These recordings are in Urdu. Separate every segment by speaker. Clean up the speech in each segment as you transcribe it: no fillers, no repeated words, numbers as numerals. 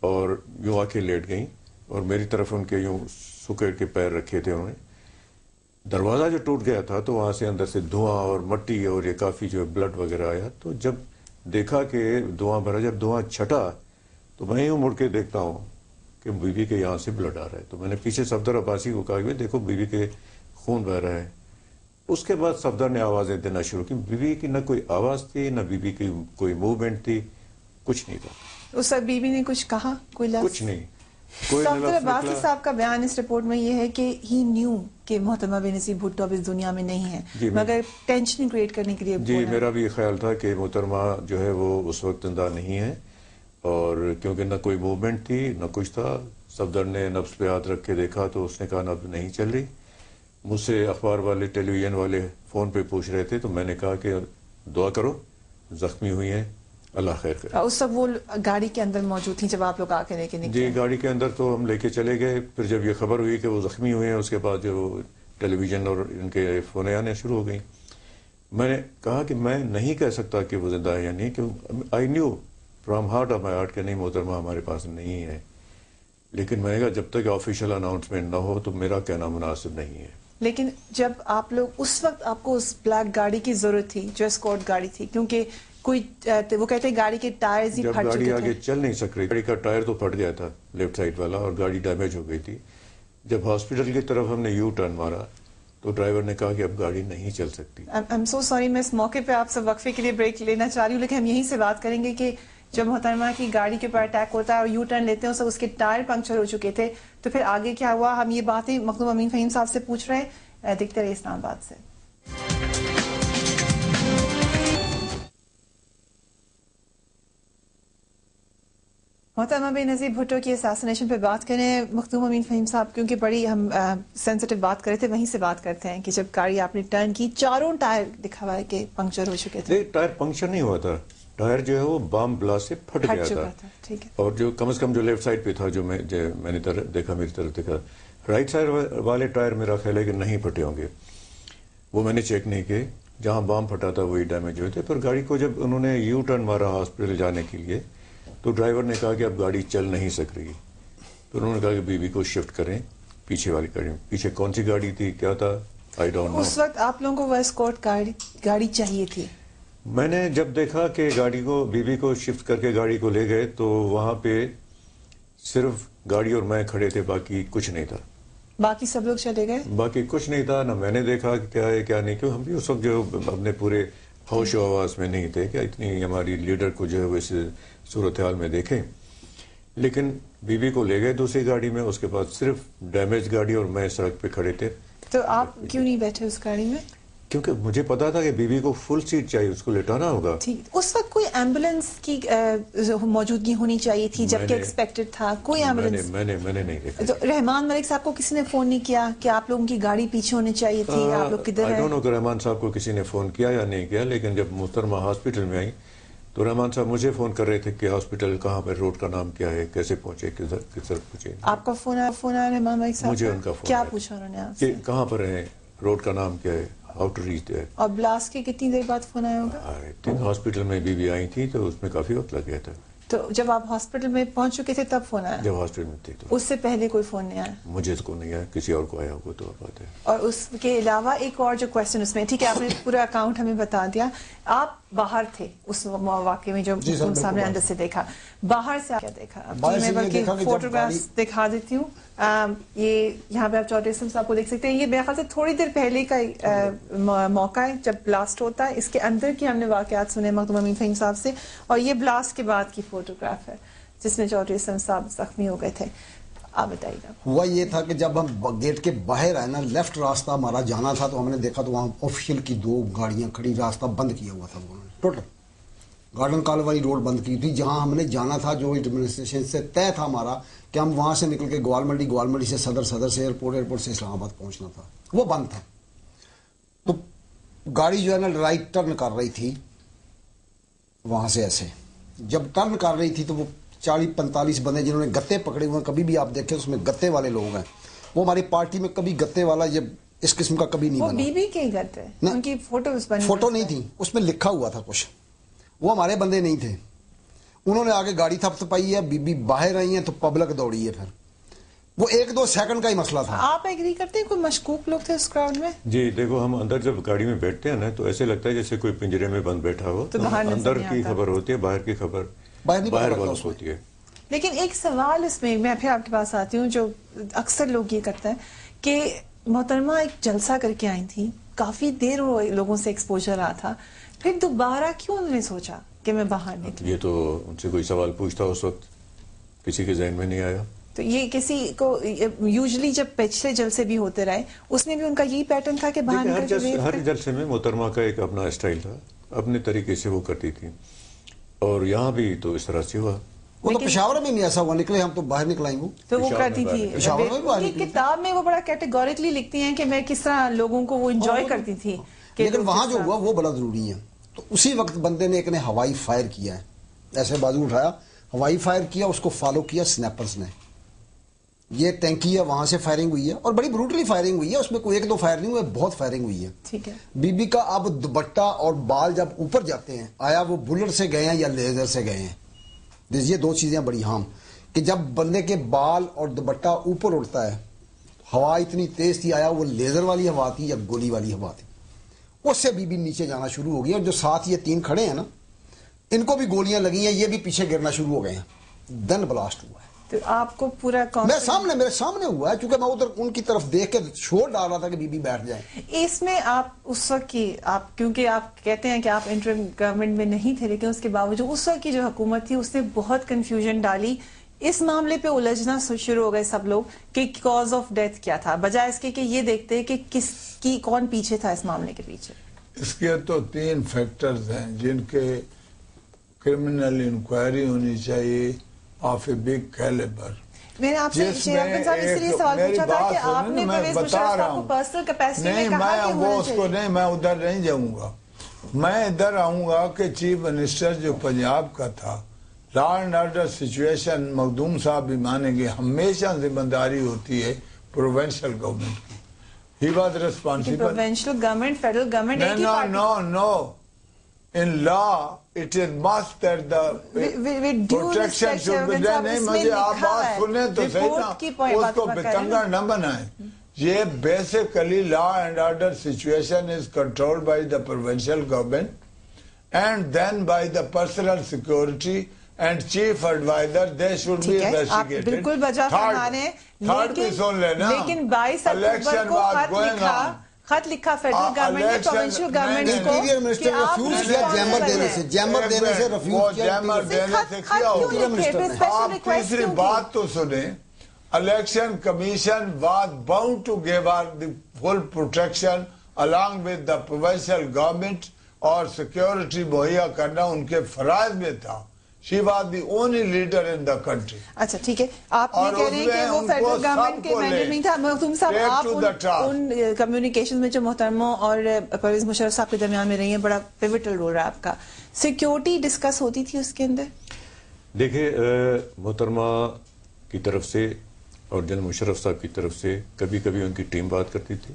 Speaker 1: اور یوں آ کے لیٹ گئیں اور میری طرف ان کے یوں سکڑ کے پیر رکھے تھے انہوں نے. دروازہ جو ٹوٹ گیا تھا تو وہاں سے اندر سے دھواں اور مٹی اور یہ کافی جو بلڈ وغیرہ آیا. تو جب دیکھا کہ دھواں بھرا, جب دھواں چھٹا تو میں یوں مڑ کے دیکھتا ہوں کہ بیوی کے یہاں سے بلڈ آ رہا ہے. تو میں نے پیچھے صفدر عباسی کو کہا کہ دیکھو بیوی کے خون بہ رہا ہے. اس کے بعد صفدر نے آوازیں دینا شروع کی. بیوی کی نہ کوئی آواز تھی نہ بیوی کی کوئی موومنٹ تھی, کچھ نہیں تھا.
Speaker 2: اس وقت بیوی نے کچھ کہا, کوئی لفظ؟
Speaker 1: کچھ نہیں, کوئی
Speaker 2: صفدر عباسی صاحب کا بیان اس رپورٹ میں یہ ہے کہ ہی نیو کہ محترمہ بے نظیر بھٹو اب اس دنیا میں نہیں ہے, مگر ٹینشن کریٹ کرنے کے لیے.
Speaker 1: جی میرا بھی خیال تھا کہ محترمہ جو ہے وہ اس وقت زندہ نہیں ہے, اور کیونکہ نہ کوئی موومنٹ تھی نہ کچھ تھا. صفدر نے نبض پہ ہاتھ رکھ کے دیکھا تو اس نے کہا نبض نہیں چل رہی. مجھ سے اخبار والے ٹیلی ویژن والے فون پہ پوچھ رہے تھے تو میں نے کہا کہ دعا کرو, زخمی ہوئی ہیں, اللہ خیر کرے.
Speaker 2: اس وقت وہ گاڑی کے اندر موجود تھیں جب آپ لوگ آ کے لے کے نکلے؟
Speaker 1: جی گاڑی کے اندر تو ہم لے کے چلے گئے. پھر جب یہ خبر ہوئی کہ وہ زخمی ہوئے ہیں, اس کے بعد جو ٹیلی ویژن اور ان کے فونیں آنے شروع ہو گئیں. میں نے کہا کہ میں نہیں کہہ سکتا کہ وہ زندہ ہے یا نہیں, کہ I knew from heart of my heart کہ نہیں محترمہ ہمارے پاس نہیں ہے. لیکن میں نے کہا جب تک آفیشیل اناؤنسمنٹ نہ ہو تو میرا کہنا مناسب نہیں ہے.
Speaker 2: لیکن جب آپ لوگ اس وقت آپ کو اس بلیک گاڑی کی ضرورت تھی جو اسکورٹ گاڑی تھی, کیونکہ کوئی وہ کہتے ہیں گاڑی کے ٹائرز ہی پھٹ چکے تھے.
Speaker 1: جب گاڑی آگے چل نہیں سک رہی, گاڑی کا ٹائر تو پھٹ گیا تھا لیفٹ سائڈ والا اور گاڑی ڈیمیج ہو گئی تھی. جب ہاسپٹل کی طرف ہم نے یو ٹرن مارا تو ڈرائیور نے کہا کہ اب گاڑی نہیں چل سکتی.
Speaker 2: I'm so sorry, میں اس موقع پہ آپ سے وقفے کے لیے بریک لینا چاہ رہی ہوں, لیکن ہم یہیں سے بات کریں گے کہ جب محترمہ کی گاڑی کے اوپر اٹیک ہوتا ہے اور یو ٹرن لیتے ہیں اس کے ٹائر پنکچر ہو چکے تھے, تو پھر آگے کیا ہوا؟ ہم یہ باتیں مخدوم امین فہیم صاحب سے پوچھ رہے ہیں, دیکھتے رہے اسلام آباد سے. محترمہ بے نظیر بھٹو کی اساسینیشن پہ بات کریں مخدوم امین فہیم صاحب, کیونکہ بڑی ہم سینسٹیو بات کر رہے تھے, وہیں سے بات کرتے ہیں کہ جب گاڑی آپ نے ٹرن کی چاروں ٹائر دکھا ہوا ہے کہ پنکچر ہو چکے تھے.
Speaker 1: ٹائر پنکچر نہیں ہوا تھا, ٹائر جو ہے وہ بام بلاسٹ سے پھٹ گیا تھا.
Speaker 2: ٹھیک ہے.
Speaker 1: اور جو کم از کم جو لیفٹ سائڈ پہ تھا, جو میں نے دیکھا, میری طرف دیکھا, رائٹ سائڈ والے ٹائر میرا خیال ہے کہ نہیں پھٹے ہوں گے. وہ میں نے چیک نہیں کیے, جہاں بام پھٹا تھا وہی ڈیمیج ہوئے تھے. پر گاڑی کو جب انہوں نے یو ٹرن مارا ہاسپٹل جانے کے لیے تو ڈرائیور نے کہا کہ اب گاڑی چل نہیں سک رہی. تو انہوں نے کہا کہ بیوی کو شفٹ کریں پیچھے والی گاڑی میں. پیچھے کون سی گاڑی تھی, کیا تھا, آئی ڈونٹ نو.
Speaker 2: اس وقت آپ لوگوں کو وہ اسکورٹ گاڑی چاہیے تھی.
Speaker 1: میں نے جب دیکھا کہ گاڑی کو, بیوی کو شفٹ کر کے گاڑی کو لے گئے تو وہاں پہ صرف گاڑی اور میں کھڑے تھے, باقی کچھ نہیں تھا.
Speaker 2: باقی سب لوگ چلے گئے,
Speaker 1: باقی کچھ نہیں تھا. نہ میں نے دیکھا کہ کیا ہے کیا نہیں, کیوں ہم بھی اس وقت جو اپنے پورے ہوش و آواز میں نہیں تھے کہ اتنی ہماری لیڈر کو جو ہے وہ اس صورتحال میں دیکھیں. لیکن بیوی کو لے گئے دوسری گاڑی میں, اس کے بعد صرف ڈیمیج گاڑی اور میں سڑک پہ کھڑے تھے.
Speaker 2: تو آپ کیوں نہیں بیٹھے اس گاڑی میں؟
Speaker 1: کیونکہ مجھے پتا تھا کہ بیوی کو فل سیٹ چاہیے, اس کو لٹانا ہوگا.
Speaker 2: اس وقت کوئی ایمبولینس کی موجودگی ہونی چاہیے تھی جبکہ ایکسپیکٹڈ تھا, کوئی ایمبولینس؟
Speaker 1: میں نے نہیں دیکھا.
Speaker 2: تو رحمان ملک صاحب کو کسی نے فون نہیں کیا کہ آپ لوگوں کی گاڑی پیچھے ہونی چاہیے تھی, آپ لوگ کدھر ہیں؟
Speaker 1: آئی ڈونٹ نو کہ رحمان صاحب کو کسی نے فون کیا یا نہیں کیا. لیکن جب محترمہ ہاسپٹل میں آئی تو رحمان صاحب مجھے فون کر رہے تھے کہ ہاسپٹل کہاں پر, روڈ کا نام کیا ہے, کیسے پہنچے, کس طرف پہنچے.
Speaker 2: آپ کا فون آیا رحمان ملک صاحب؟
Speaker 1: مجھے ان کا فون.
Speaker 2: کیا پوچھا انہوں نے آپ سے؟
Speaker 1: کہاں پر ہیں, روڈ کا نام کیا ہے, ہاؤ ٹو ریچ دیئر.
Speaker 2: اور بلاسٹ کے کتنی دیر بعد فون آیا ہوگا؟
Speaker 1: ہاسپٹل میں بیوی آئی تھی تو اس میں کافی وقت لگ گیا تھا.
Speaker 2: تو جب آپ ہاسپٹل میں پہنچ چکے تھے تب فون آیا؟
Speaker 1: جب ہاسپٹل میں تھی تو.
Speaker 2: اس سے پہلے کوئی فون نہیں آیا؟
Speaker 1: مجھے کو نہیں آیا, کسی اور کو آیا ہوگا تو بات ہے.
Speaker 2: اور اس کے علاوہ ایک اور جو کوشچن اس میں, ٹھیک ہے آپ نے پورا اکاؤنٹ ہمیں بتا دیا, آپ باہر تھے اس واقعے میں جو سامنے اندر سے دیکھا, باہر سے کیا دیکھا؟ میں بلکہ فوٹوگرافس دکھا دیتی ہوں. یہ یہاں پہ آپ چودھری اسلم صاحب کو دیکھ سکتے ہیں. یہ میرے خیال سے تھوڑی دیر پہلے کا موقع ہے جب بلاسٹ ہوتا ہے. اس کے اندر کی ہم نے واقعات سنے مخدوم امین فہیم صاحب سے, اور یہ بلاسٹ کے بعد کی فوٹوگراف ہے جس میں چودھری اسلم صاحب زخمی ہو گئے تھے. آپ بتائیے گا.
Speaker 3: ہوا یہ تھا کہ جب ہم گیٹ کے باہر آئے نا, لیفٹ راستہ ہمارا جانا تھا, تو ہم نے دیکھا تو وہاں آفیشیل کی 2 گاڑیاں کھڑی, راستہ بند کیا ہوا تھا انہوں نے ٹوٹل. گارڈن کال والی روڈ بند کی تھی جہاں ہم نے جانا تھا, جو ایڈمنسٹریشن سے طے تھا ہمارا کہ ہم وہاں سے نکل کے گوال منڈی سے صدر سے ایئرپورٹ سے اسلام آباد پہنچنا تھا, وہ بند تھا. تو گاڑی جو ہے نا رائٹ ٹرن کر رہی تھی وہاں سے ایسے, جب ٹرن کر رہی تھی تو وہ 40-45 بندے جنہوں نے گتے پکڑے ہوئے ہیں, کبھی بھی آپ دیکھیں اس میں گتے والے لوگ ہیں. وہ ہماری پارٹی میں کبھی گتے والا یہ اس قسم کا کبھی نہیں بنا.
Speaker 2: وہ بی بی کے گتے, ان کی فوٹو نہیں
Speaker 3: تھی, اس میں لکھا ہوا تھا کچھ, وہ ہمارے بندے نہیں تھے. انہوں نے آگے گاڑی تھپ تھپائی ہے, بی بی باہر آئی ہیں تو پبلک دوڑی ہے. پھر وہ 1-2 سیکنڈ کا ہی مسئلہ تھا.
Speaker 2: آپ ایگری کرتے ہیں کوئی مشکوک لوگ تھے اس کراؤڈ میں؟
Speaker 1: جی دیکھو, ہم اندر جب گاڑی میں بیٹھتے ہیں نا تو ایسے لگتا ہے جیسے کوئی پنجرے میں بند بیٹھا ہو, تو اندر کی خبر ہوتی ہے, باہر کی خبر باہر والوں ہوتی ہے.
Speaker 2: لیکن ایک سوال اس میں پھر آپ کے پاس آتی ہوں, جو اکثر لوگ یہ کرتے ہیں کہ محترمہ ایک جلسہ کر کے آئی تھی, کافی دیر لوگوں سے ایکسپوجر رہا تھا, پھر دوبارہ کیوں انہوں نے سوچا کہ میں باہر نکلوں؟
Speaker 1: یہ تو ان سے کوئی سوال پوچھتا اس وقت کسی کے ذہن میں نہیں آیا.
Speaker 2: تو یہ کسی کو یوزلی جب پچھلے جلسے بھی ہوتے رہے اس میں بھی ان کا یہی پیٹرن تھا کہ باہر نکل کے
Speaker 1: ہر جلسے میں محترمہ کا ایک اپنا اسٹائل تھا, اپنے طریقے سے وہ کرتی تھی, اور یہاں بھی تو اس طرح سے ہوا.
Speaker 3: وہ تو پشاور میں نہیں ایسا ہوا, نکلے ہم تو باہر نکلائیں گے,
Speaker 2: تو وہ کرتی تھی. کتاب میں وہ بڑا کیٹیگوریکلی لکھتی ہیں کہ میں کس طرح لوگوں کو وہ انجوائے کرتی تھی.
Speaker 3: لیکن وہاں جو ہوا وہ بڑا ضروری ہے. تو اسی وقت بندے نے ایک نے ہوائی فائر کیا ہے, ایسے بازو اٹھایا, ہوائی فائر کیا, اس کو فالو کیا سنیپرز نے. یہ ٹینکی ہے, وہاں سے فائرنگ ہوئی ہے, اور بڑی بروٹلی فائرنگ ہوئی ہے, اس میں کوئی 1-2 فائر نہیں ہوئے, بہت فائرنگ ہوئی ہے.
Speaker 2: ٹھیک ہے.
Speaker 3: بی بی کا اب دوپٹہ اور بال جب اوپر جاتے ہیں, آیا وہ بلٹ سے گئے ہیں یا لیزر سے گئے ہیں. یہ 2 چیزیں بڑی ہام, کہ جب بندے کے بال اور دوپٹہ اوپر اڑتا ہے, ہوا اتنی تیز تھی, آیا وہ لیزر والی ہوا تھی یا گولی والی ہوا تھی, اس سے بی بی نیچے جانا شروع ہو گئی. اور جو ساتھ یہ 3 کھڑے ہیں نا, ان کو بھی گولیاں لگی ہیں, یہ بھی پیچھے گرنا شروع ہو گئے ہیں. دن بلاسٹ ہوا ہے.
Speaker 2: تو آپ کو پورا
Speaker 3: میرے سامنے ہوا ہے, چونکہ میں ادھر ان کی طرف دیکھ کے شور ڈال رہا تھا کہ بی بی بیٹھ جائیں.
Speaker 2: اس میں آپ اس وقت کی کیونکہ آپ کہتے ہیں کہ آپ انٹرم گورنمنٹ میں نہیں تھے, لیکن اس کے باوجود اس وقت کی جو حکومت تھی اس نے بہت کنفیوژن ڈالی. اس معاملے پہ الجھنا شروع ہو گئے سب لوگ کہ کاز آف ڈیتھ کیا تھا, بجائے اس کے کہ یہ دیکھتے کہ کون پیچھے تھا اس معاملے کے پیچھے.
Speaker 4: اس کے تو 3 فیکٹرز ہیں جن کے کرمنل انکوائری ہونی چاہیے آف اے بگ کیلیبر.
Speaker 2: میں نے آپ سے صاحب اس لیے سوال پوچھا تھا کہ آپ نے پرویز مشرف صاحب کو پرسنل کیپیسٹی میں کہا کہ ہونا چاہیے.
Speaker 4: نہیں, میں ادھر نہیں جاؤں گا, میں ادھر آؤں گا کہ چیف منسٹر جو پنجاب کا تھا, لا اینڈ آرڈر سچویشن مخدوم صاحب بھی مانیں گے ہمیشہ ذمہ داری ہوتی ہے پروونشل گورنمنٹ کی. He was responsible.
Speaker 2: Provincial government federal government ایک ہی party.
Speaker 4: No. In law, it is must that the protection should be there. نہیں, مجھے آپ بات سنیں تو صحیح نا, اس کو بتنگڑ نہ بنائیں. یہ basically law and order situation is controlled by the provincial government and then by the personal security and chief advisor. They should be investigated.
Speaker 2: بالکل بجا فرمانے, لیکن 22
Speaker 4: اکتوبر کو
Speaker 2: خط لکھا فیڈرل گورنمنٹ نے پروونشل گورنمنٹ کو
Speaker 3: انٹیریئر منسٹر ریفیوز کیا جیمر دینے سے, جیمر دینے سے ریفیوز کیا.
Speaker 4: جیمر دینے سے کیا ہوگا. آپ تیسری بات تو سنیں, election commission was bound to give are the full protection along with the provincial government اور سیکیورٹی مہیا کرنا ان کے فرائض میں تھا. She was the only leader in the country.
Speaker 2: اچھا ٹھیک ہے, آپ یہ کہہ رہے ہیں کہ وہ فیڈرل گورنمنٹ کے مینڈیٹ نہیں تھا. مخدوم صاحب, آپ ان کمیونیکیشن میں جو محترموں اور پرویز مشرف صاحب کے درمیان میں رہی ہیں, بڑا پیوٹل رول رہا آپ کا. سیکیورٹی ڈسکس ہوتی تھی اس کے اندر؟
Speaker 1: دیکھیں, محترمہ کی طرف سے اور جنرل مشرف صاحب کی طرف سے کبھی کبھی ان کی ٹیم بات کرتی تھی,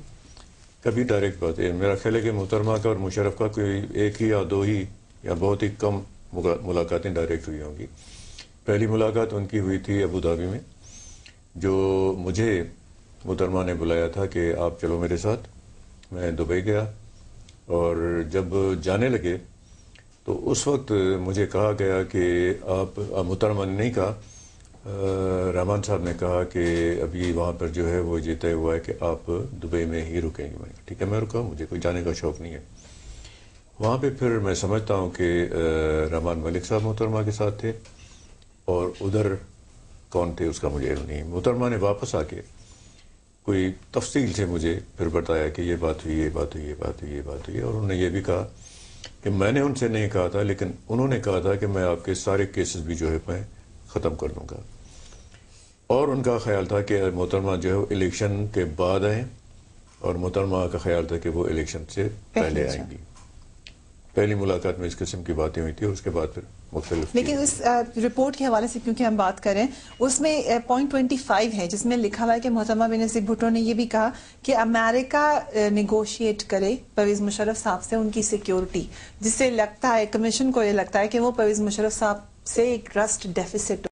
Speaker 1: کبھی ڈائریکٹ بات. میرا خیال ہے کہ محترمہ کا اور مشرف کا کوئی 1 ہی یا 2 ہی یا بہت ہی کم ملاقاتیں ڈائریکٹ ہوئی ہوں گی. پہلی ملاقات ان کی ہوئی تھی ابو دھابی میں, جو مجھے محترمہ نے بلایا تھا کہ آپ چلو میرے ساتھ. میں دبئی گیا, اور جب جانے لگے تو اس وقت مجھے کہا گیا کہ آپ, محترمہ نے نہیں کہا, رحمان صاحب نے کہا کہ ابھی وہاں پر جو ہے وہ یہ طے ہوا ہے کہ آپ دبئی میں ہی رکیں گے. میں ٹھیک ہے, میں رکا, مجھے کوئی جانے کا شوق نہیں ہے. وہاں پہ پھر میں سمجھتا ہوں کہ رحمان ملک صاحب محترمہ کے ساتھ تھے, اور ادھر کون تھے اس کا مجھے علم نہیں. محترمہ نے واپس آ کے کوئی تفصیل سے مجھے پھر بتایا کہ یہ بات ہوئی, یہ بات ہوئی, یہ بات ہوئی, یہ بات ہوئی. اور انہوں نے یہ بھی کہا کہ میں نے ان سے نہیں کہا تھا, لیکن انہوں نے کہا تھا کہ میں آپ کے سارے کیسز بھی جو ہے میں ختم کر دوں گا. اور ان کا خیال تھا کہ محترمہ جو ہے وہ الیکشن کے بعد آئیں, اور محترمہ کا خیال تھا کہ وہ الیکشن سے پہلے آئیں گی. پہلی ملاقات میں اس قسم کی باتیں ہوئی تھی, اور اس کے بعد پھر مختلف.
Speaker 2: لیکن اس رپورٹ کے حوالے سے کیونکہ ہم بات کریں, اس میں پوائنٹ 25 ہے جس میں لکھا ہوا ہے کہ محترمہ بینظیر بھٹو نے یہ بھی کہا کہ امریکہ نیگوشیٹ کرے پرویز مشرف صاحب سے ان کی سیکیورٹی, جس سے لگتا ہے کمیشن کو یہ لگتا ہے کہ وہ پرویز مشرف صاحب سے ایک ٹرسٹ ڈیفیسٹ